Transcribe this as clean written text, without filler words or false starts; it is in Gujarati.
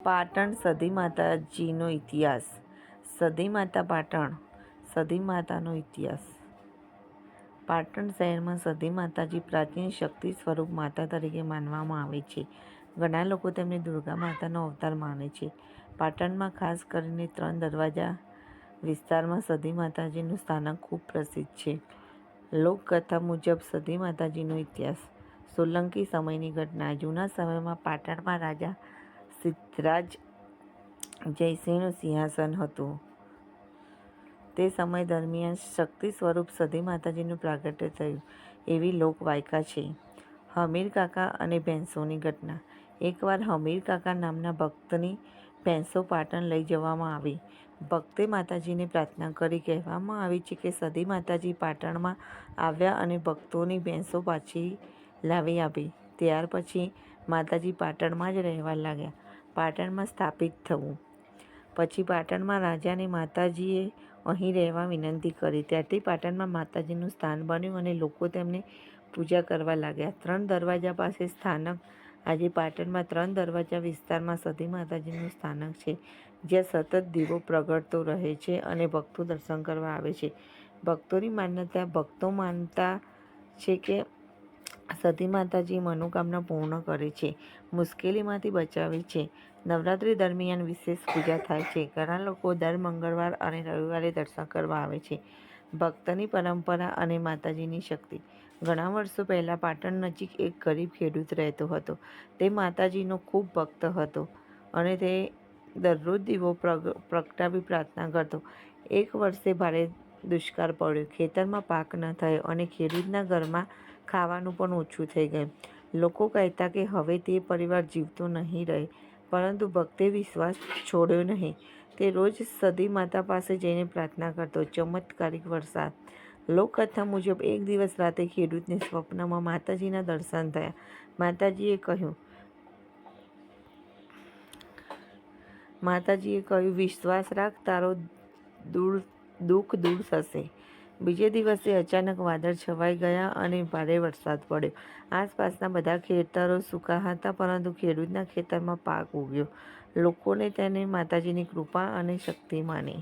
પાટણ સતી માતાજીનો ઇતિહાસ. સતી માતા પાટણ. સતી માતાનો ઇતિહાસ. પાટણ શહેરમાં સતી માતાજી પ્રાચીન શક્તિ સ્વરૂપ માતા તરીકે માનવામાં આવે છે. ઘણા લોકો તેમને દુર્ગા માતાનો અવતાર માને છે. પાટણમાં ખાસ કરીને 3 દરવાજા વિસ્તારમાં સતી માતાજીનું સ્થાનક ખૂબ પ્રસિદ્ધ છે. લોકકથા મુજબ સતી માતાજીનો ઇતિહાસ. સોલંકી સમયની ઘટના. જૂના સમયમાં પાટણમાં રાજા સિદ્ધરાજ જયસિંહનું સિંહાસન હતું. તે સમય દરમિયાન શક્તિ સ્વરૂપ સતી માતાજીનું પ્રાગટ્ય થયું એવી લોકવાયકા છે. હમીર કાકા અને ભેંસોની ઘટના. એકવાર હમીર કાકા નામના ભક્તની ભેંસો પાટણ લઈ જવામાં આવી. ભક્તે માતાજીને પ્રાર્થના કરી. કહેવામાં આવે છે કે સતી માતાજી પાટણમાં આવ્યા અને ભક્તોની ભેંસો પાછી લાવી આપી. ત્યાર પછી માતાજી પાટણમાં જ રહેવા લાગ્યા. પાટણમાં સ્થાપિત થવું. પછી પાટણમાં રાજાને માતાજીએ અહીં રહેવા વિનંતી કરી. ત્યારથી પાટણમાં માતાજીનું સ્થાન બન્યું અને લોકો તેમને પૂજા કરવા લાગ્યા. 3 દરવાજા પાસે સ્થાનક. આજે પાટણમાં 3 દરવાજા વિસ્તારમાં સતી માતાજીનું સ્થાનક છે, જ્યાં સતત દીવો પ્રગટતો રહે છે અને ભક્તો દર્શન કરવા આવે છે. ભક્તોની માન્યતા. ભક્તો માનતા છે કે સતી માતાજી મનોકામના પૂર્ણ કરે છે, મુશ્કેલીમાંથી બચાવે છે. નવરાત્રિ દરમિયાન વિશેષ પૂજા થાય છે. ઘણા લોકો દર મંગળવાર અને રવિવારે દર્શન કરવા આવે છે. ભક્તની પરંપરા અને માતાજીની શક્તિ. ઘણા વર્ષો પહેલાં પાટણ નજીક એક ગરીબ ખેડૂત રહેતો હતો. તે માતાજીનો ખૂબ ભક્ત હતો અને તે દરરોજ દીવો પ્રગટાવી પ્રાર્થના કરતો. એક વર્ષે ભારે દુષ્કાળ પડ્યો. ખેતરમાં પાક ન થયો અને ખેડૂતના ઘરમાં ખાવાનું પણ ઓછું થઈ ગયું. લોકો કહેતા કે હવે તે પરિવાર જીવતો નહીં રહે, પરંતુ ભક્તે વિશ્વાસ છોડ્યો નહીં. તે રોજ સતી માતા પાસે જઈને પ્રાર્થના કરતો. ચમત્કારિક વરસાદ. લોકકથા મુજબ એક દિવસ રાતે ખેડૂતને સ્વપ્નમાં માતાજીના દર્શન થયા. માતાજીએ કહ્યું, વિશ્વાસ રાખ, તારો દુઃખ દૂર થશે. બીજે દિવસે અચાનક વાદળ છવાઈ ગયા અને ભારે વરસાદ પડ્યો. આસપાસના બધા ખેતરો સૂકા હતા, પરંતુ ખેડૂતના ખેતરમાં પાક ઉગ્યો. લોકોને તેને માતાજીની કૃપા અને શક્તિ માની.